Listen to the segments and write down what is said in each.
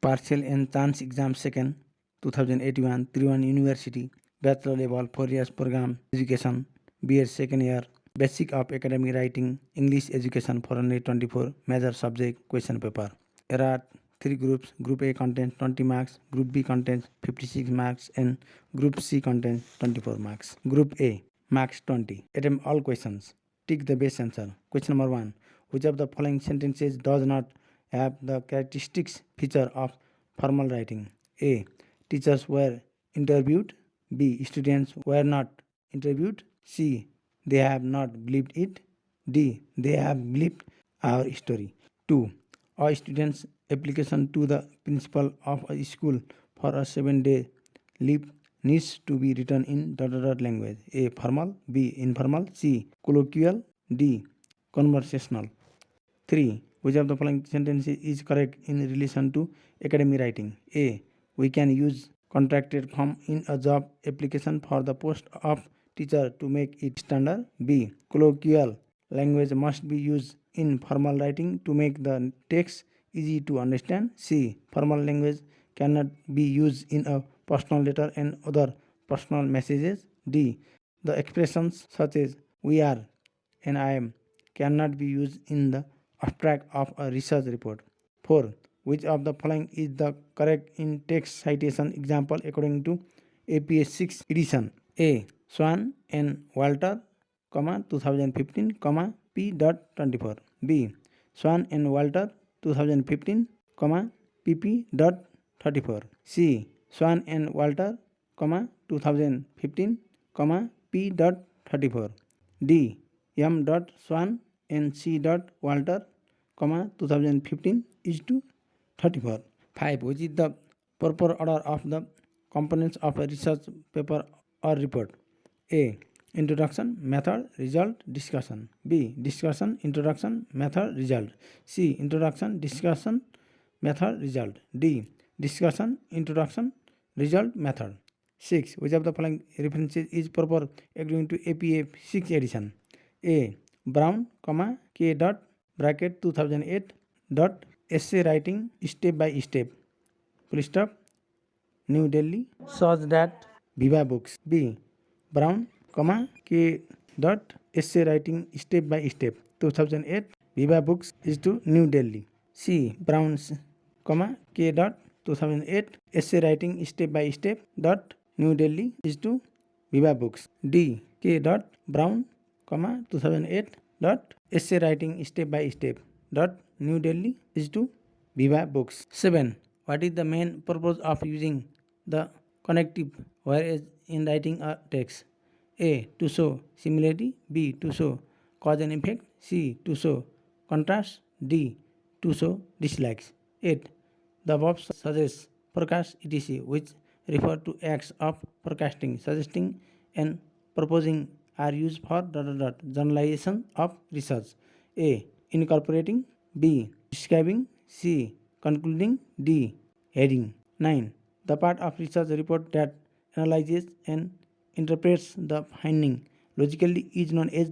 Partial Entrance Exam Second 2081 Trivandrum University Bachelor Level 4 years Program Education BS Second Year Basic of Academic Writing English Education 424 Major Subject Question Paper. There are 3 groups. Group A contains 20 marks, Group B contains 56 marks and Group C contains 24 marks. Group A marks 20. Attempt all questions. Tick the best answer. Question number 1. Which of the following sentences does not have the characteristics feature of formal writing? A. Teachers were interviewed. B. Students were not interviewed. C. They have not believed it. D. They have believed our story. 2. A student's application to the principal of a school for a 7-day leave needs to be written in language. A. Formal. B. Informal. C. Colloquial. D. Conversational. 3. Which of the following sentences is correct in relation to academic writing? A. We can use contracted form in a job application for the post of teacher to make it standard. B. Colloquial language must be used in formal writing to make the text easy to understand. C. Formal language cannot be used in a personal letter and other personal messages. D. The expressions such as we are and I am cannot be used in the abstract of a research report. 4. Which of the following is the correct in text citation example according to APA 6 edition? A. Swan and Walter, 2015, P.24. B. Swan and Walter, 2015, PP.34. C. Swan and Walter, 2015, P.34. D. M. Swan and C. Walter, 2015 is to 34. 5. Which is the proper order of the components of a research paper or report? A. Introduction, method, result, discussion. B. Discussion, introduction, method, result. C. Introduction, discussion, method, result. D. Discussion, introduction, result, method. 6. Which of the following references is proper according to APA 6 edition? A. Brown, K. Bracket 2008 essay writing step by step. Full stop. New Delhi. Such that Viva Books. B. Brown, K. essay writing step by step 2008 Viva Books is to New Delhi. C. Brown, K. 2008 essay writing step by step New Delhi is to Viva Books. D. K. Brown, 2008 essay writing step by step New Delhi is to Viva Books. 7. What is the main purpose of using the connective whereas in writing a text? A. To show similarity. B. To show cause and effect. C. To show contrast. D. To show dislikes. 8. The above suggests forecast etc. which refer to acts of forecasting, suggesting and proposing are used for generalization of research. A. Incorporating. B. Describing. C. Concluding. D. Heading. 9. The part of research report that analyzes and interprets the finding logically is known as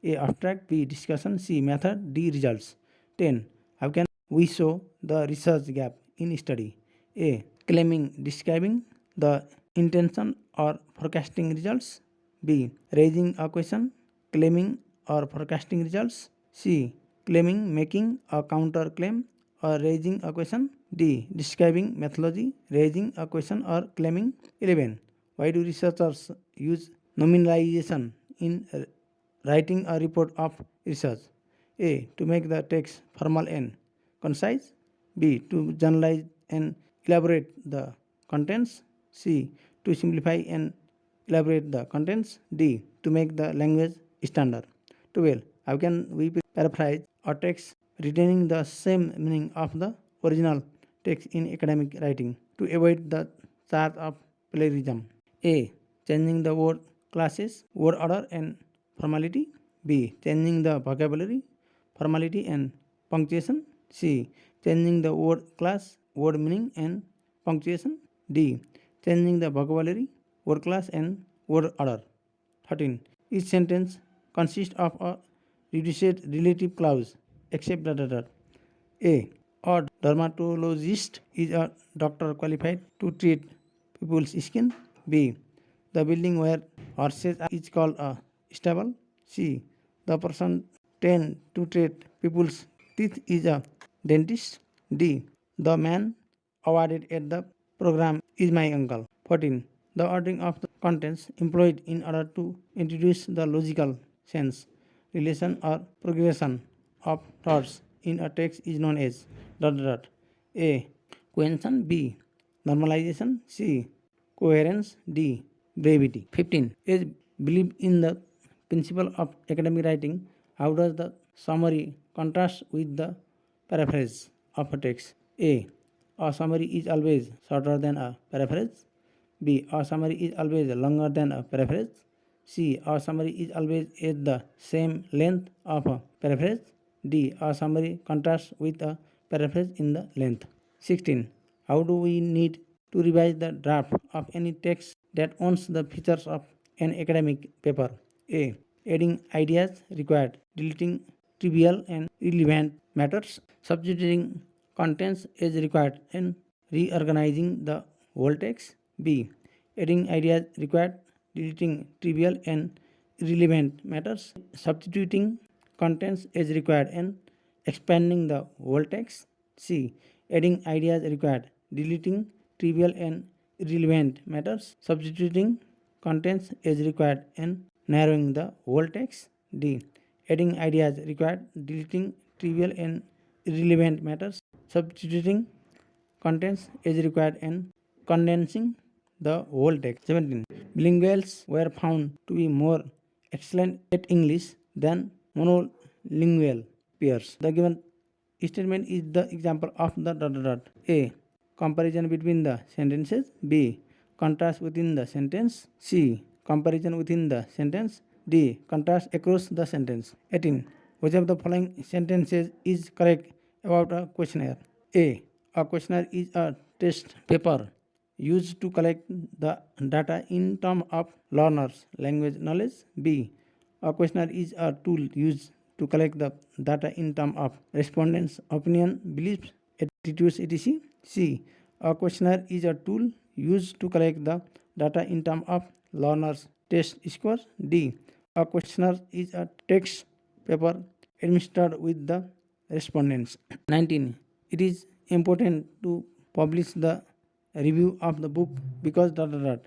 A. Abstract. B. Discussion. C. Method. D. Results. 10. How can we show the research gap in study? A. Claiming, describing the intention or forecasting results. B. Raising a question, claiming or forecasting results. C. Claiming, making a counter claim or raising a question. D. Describing methodology, raising a question or claiming. 11. Why do researchers use nominalization in writing a report of research? A. To make the text formal and concise. B. To generalize and elaborate the contents. C. To simplify and elaborate the contents. D. To make the language standard. 12. How can we paraphrase a text retaining the same meaning of the original text in academic writing to avoid the charge of plagiarism? A. Changing the word classes, word order and formality. B. Changing the vocabulary, formality and punctuation. C. Changing the word class, word meaning and punctuation. D. Changing the vocabulary, word class and word order. 13. Each sentence consists of a reduced relative clause except A. A dermatologist is a doctor qualified to treat people's skin. B. The building where horses are is called a stable. C. The person trained to treat people's teeth is a dentist. D. The man awarded at the program is my uncle. 14. The ordering of the contents employed in order to introduce the logical sense, relation or progression of thoughts in a text is known as dot dot dot. A. Cohesion. B. Normalization. C. Coherence. D. Brevity. 15. Is believe in the principle of academic writing. How does the summary contrast with the paraphrase of a text? A. A summary is always shorter than a paraphrase. B. A summary is always longer than a paraphrase. C. A summary is always at the same length of a paraphrase. D. A summary contrasts with a paraphrase in the length. 16. How do we need to revise the draft of any text that owns the features of an academic paper? A. Adding ideas required, deleting trivial and irrelevant matters, substituting contents as required, and reorganizing the whole text. B. Adding ideas required, deleting trivial and irrelevant matters, substituting contents as required, and expanding the whole text. C. Adding ideas required, deleting trivial and irrelevant matters, substituting contents as required, and narrowing the whole text. D. Adding ideas required, deleting trivial and irrelevant matters, substituting contents as required, and condensing the whole text. 17. Bilinguals were found to be more excellent at English than monolingual peers. The given statement is the example of the dot dot dot. A. Comparison between the sentences. B. Contrast within the sentence. C. Comparison within the sentence. D. Contrast across the sentence. 18. Which of the following sentences is correct about a questionnaire? A. A questionnaire is a test paper used to collect the data in terms of learners' language knowledge. B. A questionnaire is a tool used to collect the data in terms of respondents' opinion, beliefs, attitudes, etc. C. A questionnaire is a tool used to collect the data in terms of learners' test scores. D. A questionnaire is a text paper administered with the respondents. 19. It is important to publish the review of the book because dot dot dot.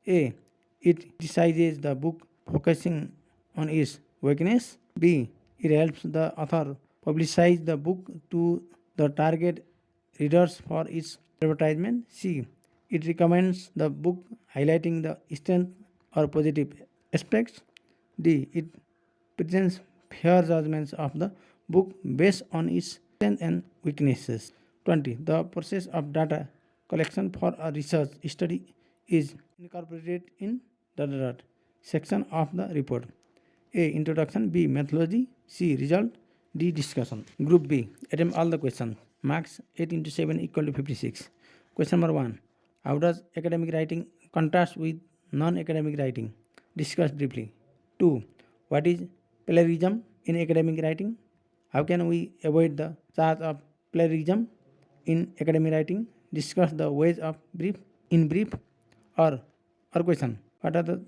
A. It criticizes the book focusing on its weakness. B. It helps the author publicize the book to the target readers for its advertisement. C. It recommends the book highlighting the strength or positive aspects. D. It presents fair judgments of the book based on its strengths and weaknesses. 20. The process of data collection for a research study is incorporated in the section of the report. A. Introduction. B. Methodology. C. Result. D. Discussion. Group B. Attempt all the questions. Marks 8 into 7 equal to 56. Question number 1. How does academic writing contrast with non-academic writing? Discuss briefly. 2. What is plagiarism in academic writing? How can we avoid the charge of plagiarism in academic writing? Discuss the ways of brief. Or question. What are the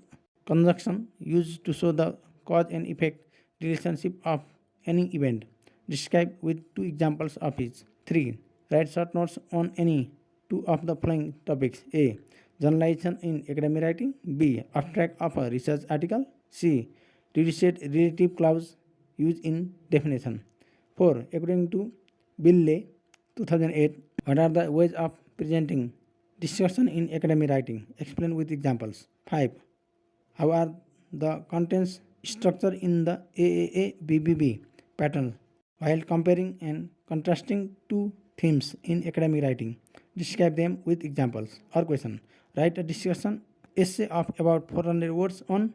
conjunctions used to show the cause and effect relationship of any event? Describe with 2 examples of each. 3. Write short notes on any 2 of the following topics. A. Generalization in academic writing. B. Abstract of a research article. C. Reduced relative clause used in definition. 4. According to Bill Lay, 2008, what are the ways of presenting discussion in academic writing? Explain with examples. 5. How are the contents structured in the AAA-BBB pattern while comparing and contrasting 2 themes in academic writing? Describe them with examples. Or question. Write a discussion essay of about 400 words on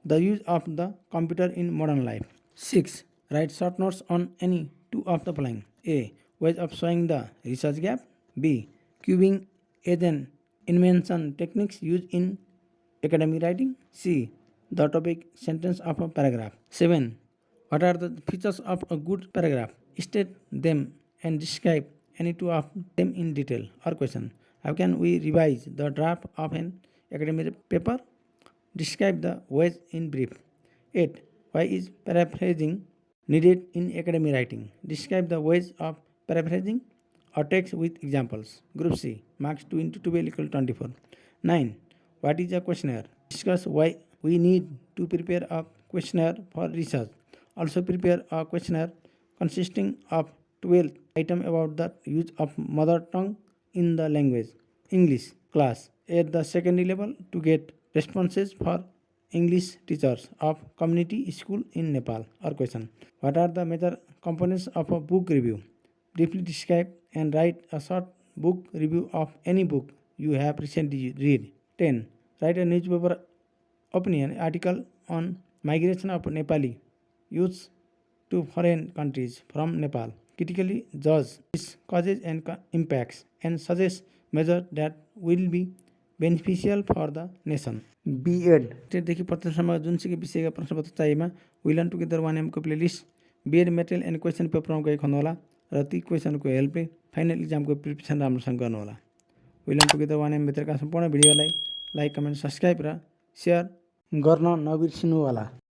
the use of the computer in modern life. 6. Write short notes on any 2 of the following. A. Ways of showing the research gap. B. Cubing as an invention techniques used in academic writing. C. The topic sentence of a paragraph. 7. What are the features of a good paragraph? State them and describe any two of them in detail. Or question, how can we revise the draft of an academic paper? Describe the ways in brief. 8. Why is paraphrasing needed in academic writing? Describe the ways of paraphrasing a text with examples. Group C, marks 2 into 12 equal 24. 9. What is a questionnaire? Discuss why we need to prepare a questionnaire for research. Also prepare a questionnaire consisting of 12 items about the use of mother tongue in the language. English class at the secondary level to get responses for English teachers of community school in Nepal. Or question, what are the major components of a book review? Briefly describe and write a short book review of any book you have recently read. 10. Write a newspaper opinion article on migration of Nepali youths to foreign countries from Nepal. Critically judge its causes and impacts and suggest measures that will be beneficial for the nation. B.Ed देखि प्रतिशतमा जुनसुकै विषयका प्रश्नपत्र चाहिएमा we learn together 1M को playlist B.Ed material end question पेपरमा गई खन्नुहोला र ती क्वेसनको हेल्पले final इक्जामको preparation राम्रोसँग गर्नुहोला। We learn together 1M भित्रका सम्पूर्ण भिडियोलाई लाइक कमेन्ट सब्सक्राइब र सेयर गर्न नबिर्सिनुहोला।